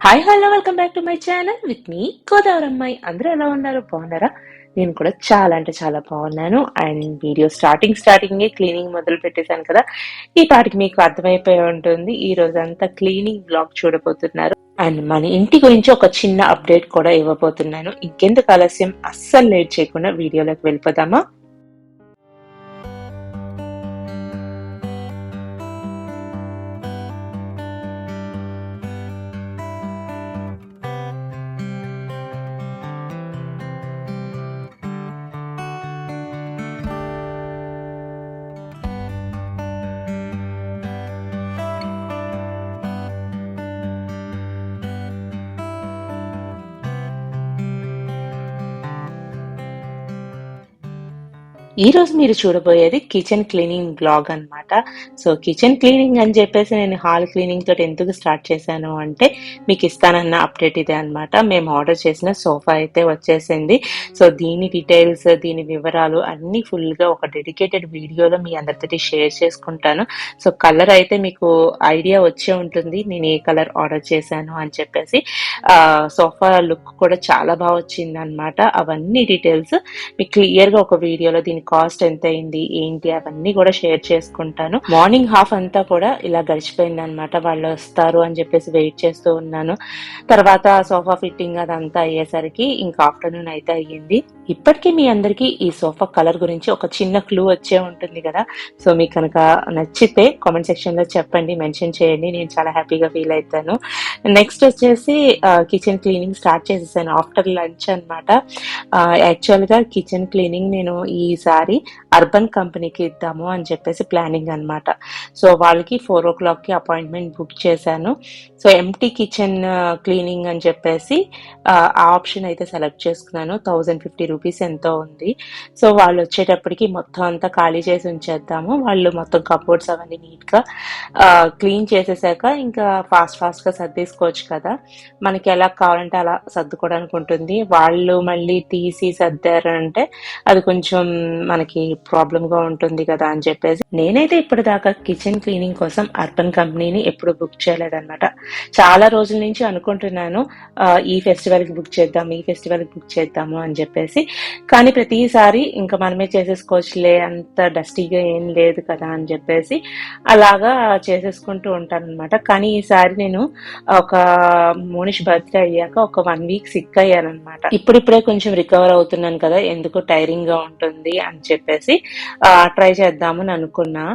Hi hello welcome back to my channel with me Godavari అమ్మాయి. అందరూ ఎలా ఉన్నారు? బాగున్నారా? నేను కూడా చాలా అంటే చాలా బాగున్నాను. అండ్ వీడియో స్టార్టింగే క్లీనింగ్ మొదలు పెట్టేశాను కదా, ఈ పాటికి మీకు అర్థమైపోయి ఉంటుంది. ఈ రోజు అంతా క్లీనింగ్ బ్లాగ్ చూడబోతున్నారు. అండ్ మన ఇంటి గురించి ఒక చిన్న అప్డేట్ కూడా ఇవ్వబోతున్నాను. ఇంకెందుకు ఆలస్యం, అస్సలు లేట్ చేయకుండా వీడియోలోకి వెళ్ళిపోదామా? ఈ రోజు మీరు చూడబోయేది కిచెన్ క్లీనింగ్ బ్లాగ్ అన్నమాట. సో కిచెన్ క్లీనింగ్ అని చెప్పేసి నేను హాల్ క్లీనింగ్ తోటి ఎందుకు స్టార్ట్ చేశాను అంటే, మీకు ఇస్తానన్న అప్డేట్ ఇదే అన్నమాట. మేము ఆర్డర్ చేసిన సోఫా అయితే వచ్చేసింది. సో దీని డీటెయిల్స్, దీని వివరాలు అన్ని ఫుల్ గా ఒక డెడికేటెడ్ వీడియోలో మీ అందరితో షేర్ చేసుకుంటాను. సో కలర్ అయితే మీకు ఐడియా వచ్చే ఉంటుంది నేను ఏ కలర్ ఆర్డర్ చేశాను అని చెప్పేసి. సోఫా లుక్ కూడా చాలా బాగా వచ్చింది అనమాట. అవన్నీ డీటెయిల్స్ మీకు క్లియర్ గా ఒక వీడియోలో, దీని కాస్ట్ ఎంత అయింది ఏంటి అవన్నీ కూడా షేర్ చేసుకుంటాను. మార్నింగ్ హాఫ్ అంతా కూడా ఇలా గడిచిపోయింది అనమాట. వాళ్ళు వస్తారు అని చెప్పేసి వెయిట్ చేస్తూ ఉన్నాను. తర్వాత సోఫా ఫిట్టింగ్ అదంతా అయ్యేసరికి ఇంకా ఆఫ్టర్నూన్ అయితే అయ్యింది. ఇప్పటికీ మీ అందరికి ఈ సోఫా కలర్ గురించి ఒక చిన్న క్లూ వచ్చే ఉంటుంది కదా. సో మీకు కనుక నచ్చితే కామెంట్ సెక్షన్ లో చెప్పండి, మెన్షన్ చేయండి, నేను చాలా హ్యాపీగా ఫీల్ అవుతాను. నెక్స్ట్ వచ్చేసి కిచెన్ క్లీనింగ్ స్టార్ట్ చేసేసాను ఆఫ్టర్ లంచ్ అనమాట. యాక్చువల్ గా కిచెన్ క్లీనింగ్ నేను ఈసారి అర్బన్ కంపెనీకి ఇద్దాము అని చెప్పేసి ప్లానింగ్ అనమాట. సో వాళ్ళకి 4 o'clock కి అపాయింట్మెంట్ బుక్ చేశాను. సో ఎంటీ కిచెన్ క్లీనింగ్ అని చెప్పేసి ఆ ఆప్షన్ అయితే సెలెక్ట్ చేసుకున్నాను. 1050 రూపీస్ ఎంతో ఉంది. సో వాళ్ళు వచ్చేటప్పటికి మొత్తం అంతా ఖాళీ చేసి ఉంచేద్దాము, వాళ్ళు మొత్తం కబోర్డ్స్ అవన్నీ నీట్ గా క్లీన్ చేసేసాక ఇంకా ఫాస్ట్ గా సర్దేసుకోవచ్చు కదా. మనకి ఎలా కావాలంటే అలా సర్దుకోవడానికి ఉంటుంది. వాళ్ళు మళ్ళీ తీసి సర్దారంటే అది కొంచెం మనకి ప్రాబ్లమ్ గా ఉంటుంది కదా అని చెప్పేసి నేనైతే ఇప్పటిదాకా కిచెన్ క్లీనింగ్ కోసం అర్బన్ కంపెనీని ఎప్పుడు బుక్ చేయలేదన్నమాట. చాలా రోజుల నుంచి అనుకుంటున్నాను ఈ ఫెస్టివల్ కి బుక్ చేద్దాము అని చెప్పేసి. కానీ ప్రతిసారి ఇంకా మనమే చేసేసుకోవచ్చులే, అంత డస్టీగా ఏం లేదు కదా అని చెప్పేసి అలాగా చేసేసుకుంటూ ఉంటాను అనమాట. కానీ ఈసారి నేను ఒక మోనిష్ బర్త్డే అయ్యాక ఒక 1 week సిక్ అయ్యాను అనమాట. ఇప్పుడిప్పుడే కొంచెం రికవర్ అవుతున్నాను కదా, ఎందుకు టైరింగ్ గా ఉంటుంది అని చెప్పేసి ట్రై చేద్దామని అనుకున్నా.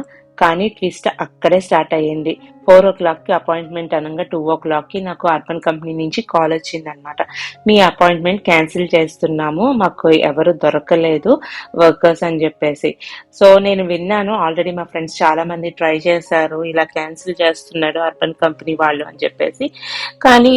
కానీ ట్విస్ట్ అక్కడే స్టార్ట్ అయ్యింది. 4 o'clock కి అపాయింట్మెంట్ అనగా 2 o'clock కి నాకు అర్బన్ కంపెనీ నుంచి కాల్ వచ్చింది అనమాట. మీ అపాయింట్మెంట్ క్యాన్సిల్ చేస్తున్నాము, మాకు ఎవరు దొరకలేదు వర్కర్స్ అని చెప్పేసి. సో నేను విన్నాను, ఆల్రెడీ మా ఫ్రెండ్స్ చాలా మంది ట్రై చేశారు, ఇలా క్యాన్సిల్ చేస్తున్నాడు అర్బన్ కంపెనీ వాళ్ళు అని చెప్పేసి. కానీ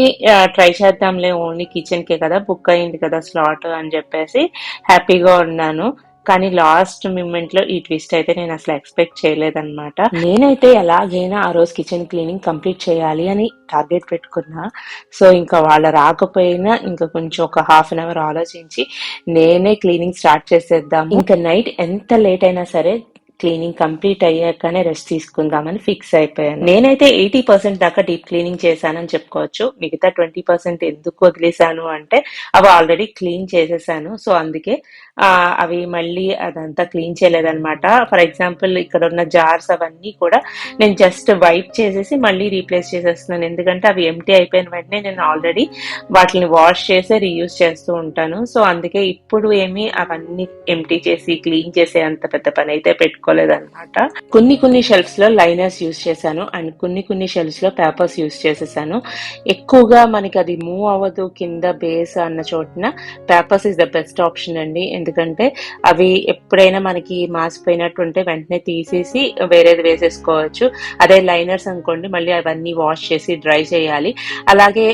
ట్రై చేద్దాంలే, ఓన్లీ కిచెన్ కే కదా, బుక్ అయింది కదా స్లాట్ అని చెప్పేసి హ్యాపీగా ఉన్నాను. కానీ లాస్ట్ మూమెంట్ లో ఈ ట్విస్ట్ అయితే నేను అసలు ఎక్స్పెక్ట్ చేయలేదన్నమాట. నేనైతే ఎలాగైనా ఆ రోజు కిచెన్ క్లీనింగ్ కంప్లీట్ చేయాలి అని టార్గెట్ పెట్టుకున్నా. సో ఇంకా వాళ్ళ రాకపోయినా ఇంకా కొంచెం ఒక హాఫ్ అన్ అవర్ ఆలోచించి నేనే క్లీనింగ్ స్టార్ట్ చేసేద్దాం, ఇంకా నైట్ ఎంత లేట్ అయినా సరే క్లీనింగ్ కంప్లీట్ అయ్యాకనే రెస్ట్ తీసుకుందామని ఫిక్స్ అయిపోయాను. నేనైతే 80% దాకా డీప్ క్లీనింగ్ చేశానని చెప్పుకోవచ్చు. మిగతా 20% ఎందుకు వదిలేశాను అంటే అవి ఆల్రెడీ క్లీన్ చేసేసాను. సో అందుకే అవి మళ్ళీ అదంతా క్లీన్ చేయలేదన్నమాట. ఫర్ ఎగ్జాంపుల్ ఇక్కడ ఉన్న జార్స్ అవన్నీ కూడా నేను జస్ట్ వైప్ చేసేసి మళ్ళీ రీప్లేస్ చేసేస్తున్నాను. ఎందుకంటే అవి ఎంటీ అయిపోయిన వెంటనే నేను ఆల్రెడీ వాటిని వాష్ చేసి రీయూజ్ చేస్తూ ఉంటాను. సో అందుకే ఇప్పుడు ఏమి అవన్నీ ఎంటీ చేసి క్లీన్ చేసే అంత పెద్ద పని అయితే పెట్టుకోలేదన్నమాట. కొన్ని షెల్ఫ్స్ లో లైనర్స్ యూజ్ చేశాను అండ్ కొన్ని షెల్ఫ్స్ లో పేపర్స్ యూజ్ చేసేసాను. ఎక్కువగా మనకి అది మూవ్ అవ్వదు కింద బేస్ అన్న చోటున papers is the best option అండి. ఎందుకంటే అవి ఎప్పుడైనా మనకి మాసిపోయినట్టు ఉంటే వెంటనే తీసేసి వేరేది వేసేసుకోవచ్చు. అదే లైనర్స్ అనుకోండి, మళ్ళీ అవన్నీ వాష్ చేసి డ్రై చేయాలి. అలాగే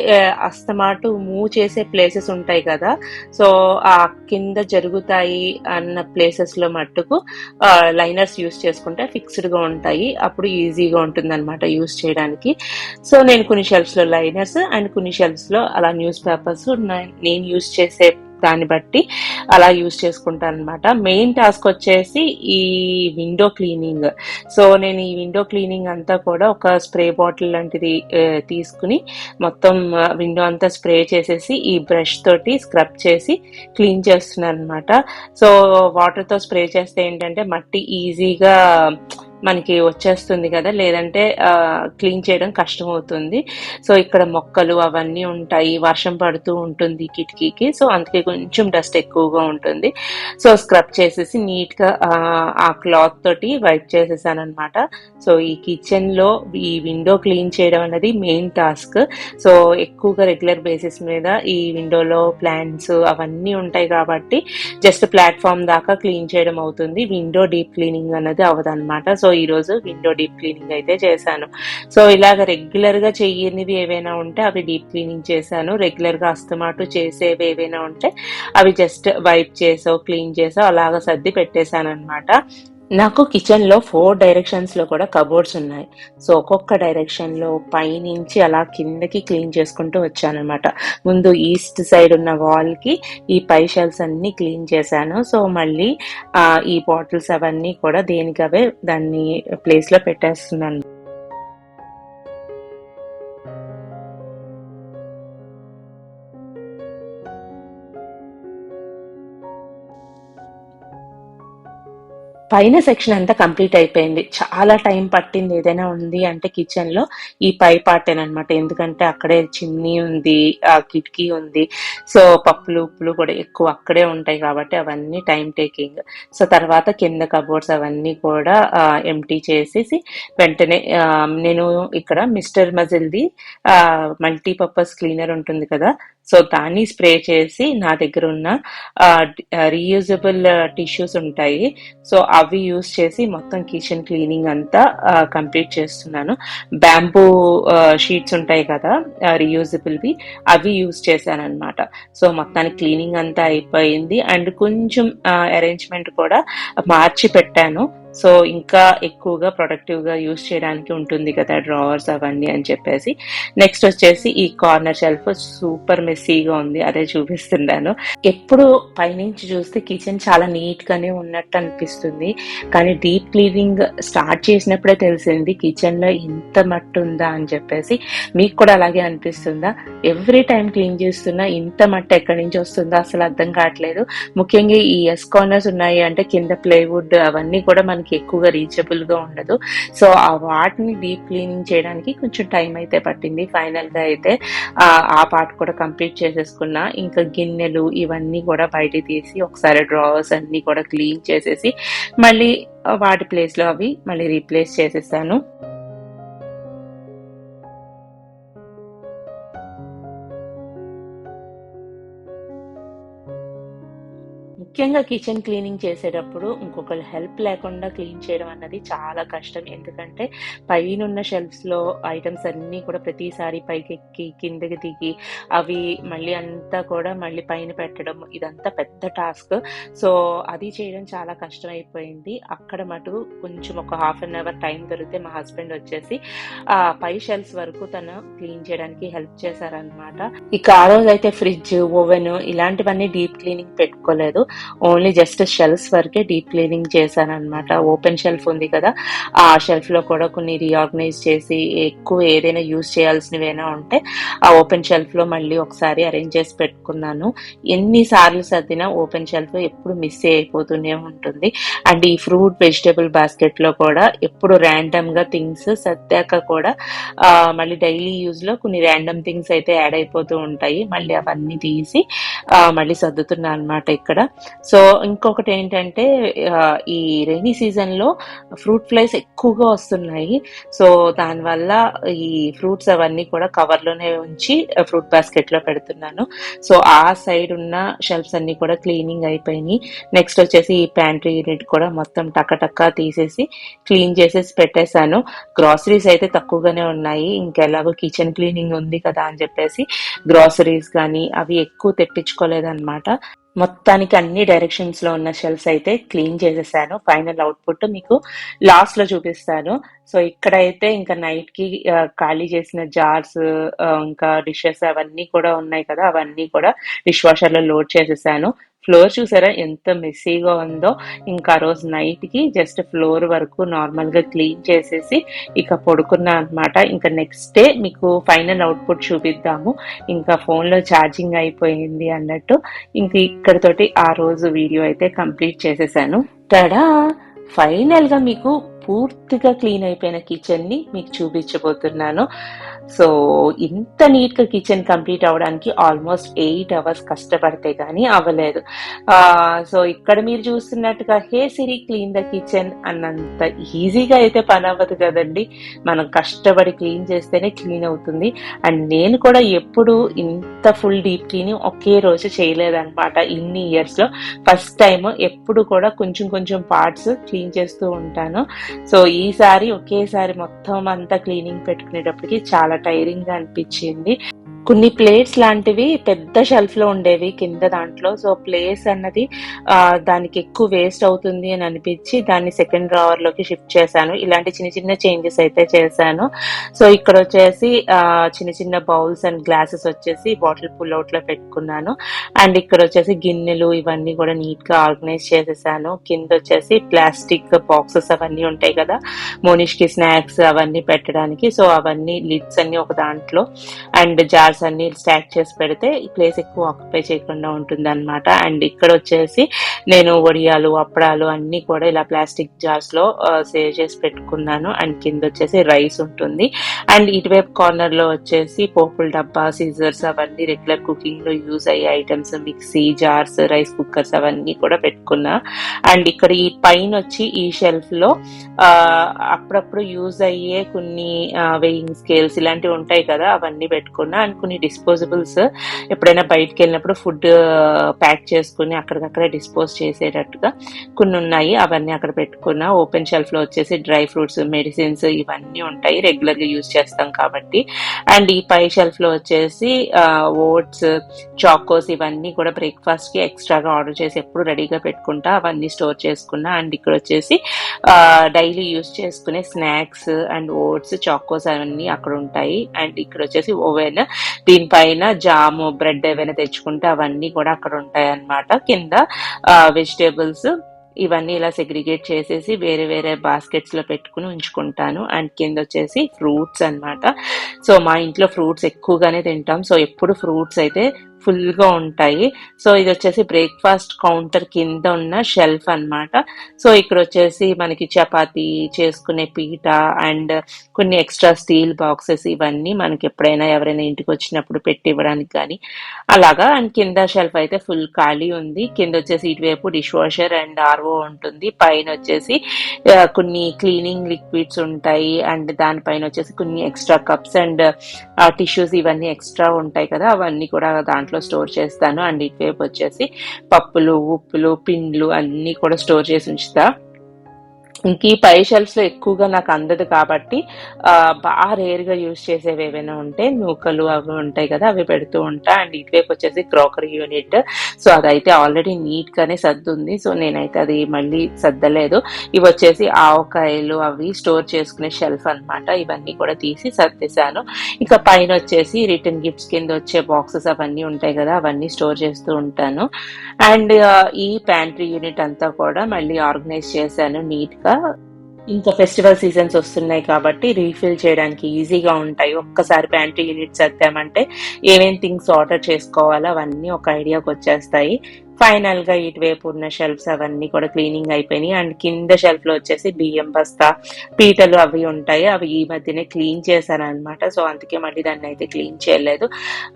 అస్తమాటు మూవ్ చేసే ప్లేసెస్ ఉంటాయి కదా, సో ఆ కింద జరుగుతాయి అన్న ప్లేసెస్ లో మట్టుకు లైనర్స్ యూస్ చేసుకుంటే ఫిక్స్డ్ గా ఉంటాయి, అప్పుడు ఈజీగా ఉంటుంది అనమాట యూస్ చేయడానికి. సో నేను కొన్ని షెల్ఫ్స్ లో లైనర్స్ అండ్ కొన్ని షెల్ఫ్స్ లో అలా న్యూస్ పేపర్స్, నేను యూస్ చేసే దాన్ని బట్టి అలా యూజ్ చేసుకుంటాను అనమాట. మెయిన్ టాస్క్ వచ్చేసి ఈ విండో క్లీనింగ్. సో నేను ఈ విండో క్లీనింగ్ అంతా కూడా ఒక స్ప్రే బాటిల్ లాంటిది తీసుకుని మొత్తం విండో అంతా స్ప్రే చేసేసి ఈ బ్రష్ తోటి స్క్రబ్ చేసి క్లీన్ చేస్తున్నాను అనమాట. సో వాటర్తో స్ప్రే చేస్తే ఏంటంటే మట్టి ఈజీగా మనకి వచ్చేస్తుంది కదా, లేదంటే క్లీన్ చేయడం కష్టం అవుతుంది. సో ఇక్కడ మొక్కలు అవన్నీ ఉంటాయి, వర్షం పడుతూ ఉంటుంది కిటికీకి, సో అందుకే కొంచెం డస్ట్ ఎక్కువగా ఉంటుంది. సో స్క్రబ్ చేసేసి నీట్గా ఆ క్లాత్ తోటి వైప్ చేసేసాను అనమాట. సో ఈ కిచెన్ లో ఈ విండో క్లీన్ చేయడం అనేది మెయిన్ టాస్క్. సో ఎక్కువగా రెగ్యులర్ బేసిస్ మీద ఈ విండోలో ప్లాంట్స్ అవన్నీ ఉంటాయి కాబట్టి జస్ట్ ప్లాట్ఫామ్ దాకా క్లీన్ చేయడం అవుతుంది, విండో డీప్ క్లీనింగ్ అనేది అవదన్నమాట. సో ఈ రోజు విండో డీప్ క్లీనింగ్ అయితే చేశాను. సో ఇలాగ రెగ్యులర్ గా చెయ్యనివి ఏవైనా ఉంటే అవి డీప్ క్లీనింగ్ చేశాను, రెగ్యులర్ గా అస్తమాటు చేసేవి ఏవైనా ఉంటే అవి జస్ట్ వైప్ చేసో క్లీన్ చేసో అలాగ సర్ది పెట్టేశాను అనమాట. నాకు కిచెన్ లో 4 డైరెక్షన్స్ లో కూడా కబోర్డ్స్ ఉన్నాయి. సో ఒక్కొక్క డైరెక్షన్ లో పైనుంచి అలా కిందకి క్లీన్ చేసుకుంటూ వచ్చానమాట. ముందు ఈస్ట్ సైడ్ ఉన్న వాల్ కి ఈ పై షెల్ఫ్స్ అన్ని క్లీన్ చేశాను. సో మళ్ళీ ఈ బాటిల్స్ అవన్నీ కూడా దేనికవే దాన్ని ప్లేస్ లో పెట్టేస్తున్నాను. పైన సెక్షన్ అంతా కంప్లీట్ అయిపోయింది. చాలా టైం పట్టింది ఏదైనా ఉంది అంటే కిచెన్ లో ఈ పై పార్టేనమాట. ఎందుకంటే అక్కడే చిమ్నీ ఉంది, ఆ కిటికీ ఉంది. సో పప్పులు ఉప్పులు కూడా ఎక్కువ అక్కడే ఉంటాయి కాబట్టి అవన్నీ టైం టేకింగ్. సో తర్వాత కింద కబోర్డ్స్ అవన్నీ కూడా ఎంటీ చేసేసి వెంటనే నేను ఇక్కడ మిస్టర్ మజిల్ది మల్టీపర్పస్ క్లీనర్ ఉంటుంది కదా, సో దాన్ని స్ప్రే చేసి నా దగ్గర ఉన్న రీయూజబుల్ టిష్యూస్ ఉంటాయి, సో అవి యూస్ చేసి మొత్తం కిచెన్ క్లీనింగ్ అంతా కంప్లీట్ చేస్తున్నాను. బ్యాంబూ షీట్స్ ఉంటాయి కదా రీయూజబుల్వి, అవి యూస్ చేశాను అనమాట. సో మొత్తానికి క్లీనింగ్ అంతా అయిపోయింది అండ్ కొంచెం అరేంజ్మెంట్ కూడా మార్చి పెట్టాను. సో ఇంకా ఎక్కువగా ప్రొడక్టివ్ గా యూస్ చేయడానికి ఉంటుంది కదా డ్రావర్స్ అవన్నీ అని చెప్పేసి. నెక్స్ట్ వచ్చేసి ఈ కార్నర్ షెల్ఫ్ సూపర్ మెస్సీగా ఉంది, అదే చూపిస్తున్నాను. ఎప్పుడు పైనుంచి చూస్తే కిచెన్ చాలా నీట్ గానే ఉన్నట్టు అనిపిస్తుంది, కానీ డీప్ క్లీనింగ్ స్టార్ట్ చేసినప్పుడే తెలిసింది కిచెన్ లో ఇంత మట్టి ఉందా అని చెప్పేసి. మీకు కూడా అలాగే అనిపిస్తుందా? ఎవ్రీ టైం క్లీన్ చేస్తున్నా ఇంత మట్టి ఎక్కడి నుంచి వస్తుందో అసలు అర్థం కావట్లేదు. ముఖ్యంగా ఈ ఎస్ కార్నర్స్ ఉన్నాయి అంటే కింద ప్లేవుడ్ అవన్నీ కూడా మనకి ఎక్కువగా రీచబుల్ గా ఉండదు. సో ఆ వాటిని డీప్ క్లీనింగ్ చేయడానికి కొంచెం టైం అయితే పట్టింది. ఫైనల్ గా అయితే ఆ పార్ట్ కూడా కంప్లీట్ చేసేసుకున్నా. ఇంకా గిన్నెలు ఇవన్నీ కూడా బయట తీసి ఒకసారి డ్రావర్స్ అన్ని కూడా క్లీన్ చేసేసి మళ్ళీ వాటి ప్లేస్ లో అవి మళ్ళీ రీప్లేస్ చేసేసాను. ముఖ్యంగా కిచెన్ క్లీనింగ్ చేసేటప్పుడు ఇంకొకరు హెల్ప్ లేకుండా క్లీన్ చేయడం అన్నది చాలా కష్టం. ఎందుకంటే పైనున్న షెల్ఫ్స్ లో ఐటమ్స్ అన్ని కూడా ప్రతిసారి పైకి ఎక్కి కిందకి దిగి అవి మళ్ళీ అంతా కూడా మళ్ళీ పైన పెట్టడం ఇదంతా పెద్ద టాస్క్. సో అది చేయడం చాలా కష్టం అయిపోయింది. అక్కడ మటు కొంచెం ఒక ½ టైం దొరికితే మా హస్బెండ్ వచ్చేసి పై షెల్ఫ్స్ వరకు తను క్లీన్ చేయడానికి హెల్ప్ చేశారనమాట. ఇక ఆ రోజు అయితే ఫ్రిడ్జ్ ఓవెన్ ఇలాంటివన్నీ డీప్ క్లీనింగ్ పెట్టుకోలేదు, ఓన్లీ జస్ట్ షెల్ఫ్స్ వరకే డీప్ క్లీనింగ్ చేశాను అనమాట. ఓపెన్ షెల్ఫ్ ఉంది కదా, ఆ షెల్ఫ్ లో కూడా కొన్ని రీఆర్గనైజ్ చేసి ఎక్కువ ఏదైనా యూజ్ చేయాల్సినవైనా ఉంటే ఆ ఓపెన్ షెల్ఫ్ లో మళ్ళీ ఒకసారి అరేంజ్ చేసి పెట్టుకున్నాను. ఎన్నిసార్లు సర్దినా ఓపెన్ షెల్ఫ్ ఎప్పుడు మిస్ అయిపోతూనే ఉంటుంది. అండ్ ఈ ఫ్రూట్ వెజిటేబుల్ బాస్కెట్ లో కూడా ఎప్పుడు ర్యాండమ్ గా థింగ్స్ సర్దాక కూడా మళ్ళీ డైలీ యూజ్ లో కొన్ని ర్యాండమ్ థింగ్స్ అయితే యాడ్ అయిపోతూ ఉంటాయి. మళ్ళీ అవన్నీ తీసి మళ్ళీ సర్దుతున్నా అనమాట ఇక్కడ. సో ఇంకొకటి ఏంటంటే ఈ రైనీ సీజన్ లో ఫ్రూట్ ఫ్లైస్ ఎక్కువగా వస్తున్నాయి. సో దానివల్ల ఈ ఫ్రూట్స్ అవన్నీ కూడా కవర్ లోనే ఉంచి ఫ్రూట్ బాస్కెట్ లో పెడుతున్నాను. సో ఆ సైడ్ ఉన్న షెల్ఫ్స్ అన్ని కూడా క్లీనింగ్ అయిపోయినాయి. నెక్స్ట్ వచ్చేసి ఈ ప్యాంట్రీ యూనిట్ కూడా మొత్తం టక్క తీసేసి క్లీన్ చేసేసి పెట్టేశాను. గ్రాసరీస్ అయితే తక్కువగానే ఉన్నాయి, ఇంకెలాగో కిచెన్ క్లీనింగ్ ఉంది కదా అని చెప్పేసి గ్రాసరీస్ కానీ అవి ఎక్కువ తెప్పించుకోలేదన్నమాట. మొత్తానికి అన్ని డైరెక్షన్స్ లో ఉన్న షెల్ఫ్స్ అయితే క్లీన్ చేసేసాను. ఫైనల్ అవుట్పుట్ మీకు లాస్ట్ లో చూపిస్తాను. సో ఇక్కడైతే ఇంకా నైట్ కి ఖాళీ చేసిన జార్స్, ఇంకా డిషెస్ అవన్నీ కూడా ఉన్నాయి కదా, అవన్నీ కూడా డిష్ వాషర్ లో లోడ్ చేసేసాను. ఫ్లోర్ చూసారా ఎంత మెస్సీగా ఉందో. ఇంకా ఆ రోజు నైట్ కి జస్ట్ ఫ్లోర్ వరకు నార్మల్ గా క్లీన్ చేసేసి ఇక పడుకున్నా అనమాట. ఇంకా నెక్స్ట్ డే మీకు ఫైనల్ అవుట్పుట్ చూపిద్దాము. ఇంకా ఫోన్ లో ఛార్జింగ్ అయిపోయింది అన్నట్టు ఇంక ఇక్కడతోటి ఆ రోజు వీడియో అయితే కంప్లీట్ చేసేసాను. టడా! ఫైనల్ గా మీకు పూర్తిగా క్లీన్ అయిపోయిన కిచెన్ ని మీకు చూపించబోతున్నాను. సో ఇంత నీట్ గా కిచెన్ కంప్లీట్ అవడానికి ఆల్మోస్ట్ 8 అవర్స్ కష్టపడితే గానీ అవ్వలేదు. సో ఇక్కడ మీరు చూస్తున్నట్టుగా హే సిరి క్లీన్ ద కిచెన్ అన్నంత ఈజీగా అయితే పని అవ్వదు కదండి. మనం కష్టపడి క్లీన్ చేస్తేనే క్లీన్ అవుతుంది. అండ్ నేను కూడా ఎప్పుడు ఇంత ఫుల్ డీప్ క్లీనింగ్ ఒకే రోజు చేయలేదన్నమాట ఇన్ని ఇయర్స్ లో. First time. ఎప్పుడు కూడా కొంచెం కొంచెం పార్ట్స్ క్లీన్ చేస్తూ ఉంటాను. సో ఈసారి ఒకేసారి మొత్తం అంతా క్లీనింగ్ పెట్టుకునేటప్పటికి చాలా టైరింగ్ గా అనిపించింది. కొన్ని ప్లేట్స్ లాంటివి పెద్ద షెల్ఫ్ లో ఉండేవి కింద దాంట్లో. సో ప్లేస్ అన్నది దానికి ఎక్కువ వేస్ట్ అవుతుంది అని అనిపించి దాన్ని సెకండ్ డ్రావర్ లోకి షిఫ్ట్ చేశాను. ఇలాంటి చిన్న చిన్న చేంజెస్ అయితే చేశాను. సో ఇక్కడ వచ్చేసి చిన్న చిన్న బౌల్స్ అండ్ గ్లాసెస్ వచ్చేసి బాటిల్ పుల్ అవుట్ లో పెట్టుకున్నాను. అండ్ ఇక్కడ వచ్చేసి గిన్నెలు ఇవన్నీ కూడా నీట్ గా ఆర్గనైజ్ చేసేసాను. కింద వచ్చేసి ప్లాస్టిక్ బాక్సెస్ అవన్నీ ఉంటాయి కదా, మోనిష్ కి స్నాక్స్ అవన్నీ పెట్టడానికి. సో అవన్నీ లిడ్స్ అన్ని ఒక దాంట్లో అండ్ జార్స్ అన్ని స్టాక్ చేసి పెడితే ఈ ప్లేస్ ఎక్కువ ఆక్యుపై చేయకుండా ఉంటుంది అనమాట. అండ్ ఇక్కడ వచ్చేసి నేను వడియాలు అప్పడాలు అన్ని కూడా ఇలా ప్లాస్టిక్ జార్స్ లో సేవ్ చేసి పెట్టుకున్నాను. అండ్ కింద వచ్చేసి రైస్ ఉంటుంది. అండ్ ఇటువైపు కార్నర్ లో వచ్చేసి పోపుల డబ్బా, సీజర్స్ అవన్నీ రెగ్యులర్ కుకింగ్ లో యూజ్ అయ్యే items, mixie jars, rice cookers అవన్నీ కూడా పెట్టుకున్నా. అండ్ ఇక్కడ ఈ పైన వచ్చి ఈ షెల్ఫ్ లో అప్పుడప్పుడు యూజ్ అయ్యే కొన్ని వెయింగ్ స్కేల్స్ ఇలాంటివి ఉంటాయి కదా, అవన్నీ పెట్టుకున్నా. అండ్ కొన్ని డిస్పోజబుల్స్ ఎప్పుడైనా బయటకు వెళ్ళినప్పుడు ఫుడ్ ప్యాక్ చేసుకుని అక్కడికక్కడే డిస్పోజ్ చేసేటట్టుగా కొన్ని ఉన్నాయి, అవన్నీ అక్కడ పెట్టుకున్నా. ఓపెన్ షెల్ఫ్ లో వచ్చేసి డ్రై ఫ్రూట్స్, మెడిసిన్స్ ఇవన్నీ ఉంటాయి, రెగ్యులర్ గా యూజ్ చేస్తాం కాబట్టి. అండ్ ఈ పై షెల్ఫ్ లో వచ్చేసి ఓట్స్, చాకోస్ ఇవన్నీ కూడా బ్రేక్ఫాస్ట్ కి ఎక్స్ట్రాగా ఆర్డర్ చేసి ఎప్పుడు రెడీగా పెట్టుకుంటా, అవన్నీ స్టోర్ చేసుకున్నా. అండ్ ఇక్కడ వచ్చేసి డైలీ యూజ్ చేసుకునే స్నాక్స్ అండ్ ఓట్స్, చాకోస్ అవన్నీ అక్కడ ఉంటాయి. అండ్ ఇక్కడ వచ్చేసి ఓవెన్, దీనిపైన జాము, బ్రెడ్ ఏవైనా తెచ్చుకుంటే అవన్నీ కూడా అక్కడ ఉంటాయి అన్నమాట. కింద వెజిటేబుల్స్ ఇవన్నీ ఇలా సెగ్రిగేట్ చేసేసి వేరే వేరే బాస్కెట్స్ లో పెట్టుకుని ఉంచుకుంటాను. అండ్ కింద వచ్చేసి ఫ్రూట్స్ అన్నమాట. సో మా ఇంట్లో ఫ్రూట్స్ ఎక్కువగానే తింటాం. సో ఎప్పుడు ఫ్రూట్స్ అయితే ఫుల్ గా ఉంటాయి. సో ఇది వచ్చేసి బ్రేక్ఫాస్ట్ కౌంటర్ కింద ఉన్న షెల్ఫ్ అన్నమాట. సో ఇక్కడ వచ్చేసి మనకి చపాతీ చేసుకునే పీట అండ్ కొన్ని ఎక్స్ట్రా స్టీల్ బాక్సెస్ ఇవన్నీ మనకి ఎప్పుడైనా ఎవరైనా ఇంటికి వచ్చినప్పుడు పెట్టి ఇవ్వడానికి కానీ అలాగా. అండ్ కింద షెల్ఫ్ అయితే ఫుల్ ఖాళీ ఉంది. కింద వచ్చేసి ఇటువైపు డిష్ వాషర్ అండ్ ఆర్ఓ ఉంటుంది. పైన వచ్చేసి కొన్ని క్లీనింగ్ లిక్విడ్స్ ఉంటాయి. అండ్ దానిపైన వచ్చేసి కొన్ని ఎక్స్ట్రా కప్స్ అండ్ టిష్యూస్ ఇవన్నీ ఎక్స్ట్రా ఉంటాయి కదా, అవన్నీ కూడా దాంట్లో స్టోర్ చేస్తాను. అండ్ ఇటువైపు వచ్చేసి పప్పులు, ఉప్పులు, పిండ్లు అన్ని కూడా స్టోర్ చేసి ఉంచుతా. ఇంక ఈ పై షెల్ఫ్స్ లో ఎక్కువగా నాకు అందదు కాబట్టి బాగా రేర్ గా యూజ్ చేసేవి ఏవైనా ఉంటే నూకలు అవి ఉంటాయి కదా, అవి పెడుతూ ఉంటా. అండ్ ఇటువైపు వచ్చేసి క్రాకరీ యూనిట్. సో అదైతే ఆల్రెడీ నీట్ గానే సర్దుంది. సో నేనైతే అది మళ్ళీ సర్దలేదు. ఇవి వచ్చేసి ఆవకాయలు అవి స్టోర్ చేసుకునే షెల్ఫ్ అన్నమాట. ఇవన్నీ కూడా తీసి సర్దేశాను. ఇక పైన వచ్చేసి రిటర్న్ గిఫ్ట్స్ కింద వచ్చే బాక్సెస్ అవన్నీ ఉంటాయి కదా, అవన్నీ స్టోర్ చేస్తూ ఉంటాను. అండ్ ఈ ప్యాంట్రీ యూనిట్ అంతా కూడా మళ్ళీ ఆర్గనైజ్ చేశాను నీట్ గా. ఇంకా ఫెస్టివల్ సీజన్స్ వస్తున్నాయి కాబట్టి రీఫిల్ చేయడానికి ఈజీగా ఉంటాయి. ఒక్కసారి ప్యాంట్రీ యూనిట్ సర్దామంటే ఏమేం థింగ్స్ ఆర్డర్ చేసుకోవాలో అవన్నీ ఒక ఐడియాకి వచ్చేస్తాయి. ఫైనల్ గా ఇటువైపు ఉన్న షెల్ఫ్స్ అవన్నీ కూడా క్లీనింగ్ అయిపోయినాయి. అండ్ కింద షెల్ఫ్ లో వచ్చేసి బియ్యం బస్తా, పీటలు అవి ఉంటాయి. అవి ఈ మధ్యనే క్లీన్ చేశాను అనమాట. సో అందుకే మళ్ళీ దాన్ని అయితే క్లీన్ చేయలేదు.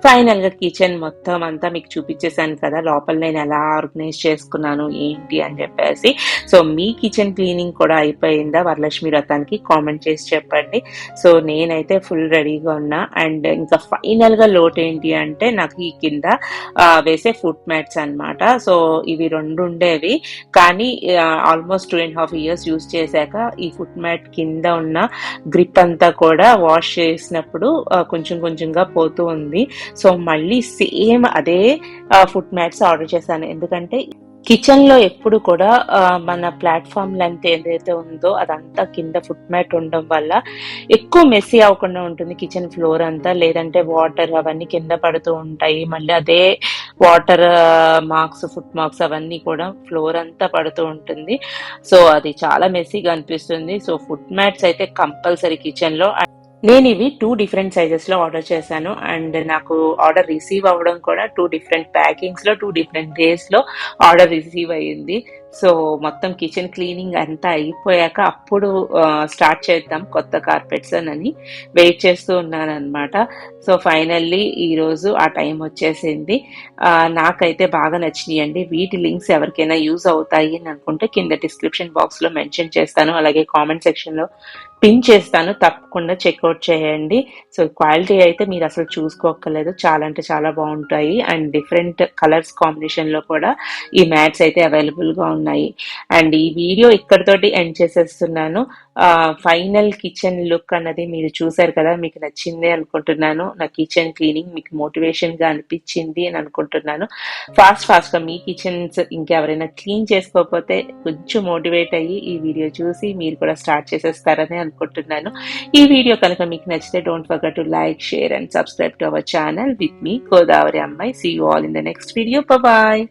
ఫైనల్ గా కిచెన్ మొత్తం అంతా మీకు చూపించేశాను కదా, లోపల నేను ఎలా ఆర్గనైజ్ చేసుకున్నాను ఏంటి అని చెప్పేసి. సో మీ కిచెన్ క్లీనింగ్ కూడా అయిపోయిందా వరలక్ష్మి వ్రతానికి? కామెంట్ చేసి చెప్పండి. సో నేనైతే ఫుల్ రెడీగా ఉన్నా. అండ్ ఇంకా ఫైనల్ గా లోటు ఏంటి అంటే నాకు ఈ కింద వేసే ఫుట్ మ్యాట్స్ అన్నమాట. సో ఇవి రెండు ఉండేవి కానీ ఆల్మోస్ట్ 2.5 years యూజ్ చేశాక ఈ ఫుట్ మ్యాట్ కింద ఉన్న గ్రిప్ అంతా కూడా వాష్ చేసినప్పుడు కొంచెం కొంచెంగా పోతూ ఉంది. సో మళ్ళీ సేమ్ అదే ఫుట్ మ్యాట్స్ ఆర్డర్ చేశాను. ఎందుకంటే కిచెన్ లో ఎప్పుడు కూడా మన ప్లాట్ఫామ్ లెంత్ ఏదైతే ఉందో అదంతా కింద ఫుట్ మ్యాట్ ఉండడం వల్ల ఎక్కువ మెస్సీ అవ్వకుండా ఉంటుంది కిచెన్ ఫ్లోర్ అంతా. లేదంటే వాటర్ అవన్నీ కింద పడుతూ ఉంటాయి. మళ్ళీ అదే వాటర్ మార్క్స్, ఫుట్ మార్క్స్ అవన్నీ కూడా ఫ్లోర్ అంతా పడుతూ ఉంటుంది. సో అది చాలా మెస్సీగా అనిపిస్తుంది. సో ఫుట్ మ్యాట్స్ అయితే కంపల్సరీ కిచెన్ లో. నేను ఇవి 2 డిఫరెంట్ సైజెస్ లో ఆర్డర్ చేశాను. అండ్ నాకు ఆర్డర్ రిసీవ్ అవ్వడం కూడా 2 డిఫరెంట్ ప్యాకింగ్స్ లో 2 డిఫరెంట్ డేస్ లో ఆర్డర్ రిసీవ్ అయ్యింది. సో మొత్తం కిచెన్ క్లీనింగ్ అంతా అయిపోయాక అప్పుడు స్టార్ట్ చేద్దాం కొత్త కార్పెట్స్ అని వెయిట్ చేస్తూ ఉన్నాను అనమాట. సో ఫైనల్లీ ఈ రోజు ఆ టైం వచ్చేసింది. నాకైతే బాగా నచ్చినాయండి. వీటి లింక్స్ ఎవరికైనా యూజ్ అవుతాయి అని అనుకుంటే కింద డిస్క్రిప్షన్ బాక్స్ లో మెన్షన్ చేస్తాను. అలాగే కామెంట్ సెక్షన్ లో పిన్ చేస్తాను, తప్పకుండా చెక్అవుట్ చేయండి. సో క్వాలిటీ అయితే మీరు అసలు చూసుకోక్కర్లేదు, చాలా అంటే చాలా బాగుంటాయి. అండ్ డిఫరెంట్ కలర్స్ కాంబినేషన్ లో కూడా ఈ మ్యాట్స్ అయితే అవైలబుల్ గా ఉన్నాయి. అండ్ ఈ వీడియో ఇక్కడితోటి ఎండ్ చేసేస్తున్నాను. ఫైనల్ కిచెన్ లుక్ అన్నది మీరు చూసారు కదా, మీకు నచ్చింది అనుకుంటున్నాను. నా కిచెన్ క్లీనింగ్ మీకు మోటివేషన్ గా అనిపించింది అని అనుకుంటున్నాను. ఫాస్ట్ గా మీ కిచెన్స్ ఇంకెవరైనా క్లీన్ చేసుకోకపోతే కొంచెం మోటివేట్ అయ్యి ఈ వీడియో చూసి మీరు కూడా స్టార్ట్ చేసేస్తారని అనుకుంటున్నాను. ఈ వీడియో కనుక మీకు నచ్చితే don't forget to like, share and subscribe to our channel with me Godavari అమ్మాయి. See you all in the next video. Bye.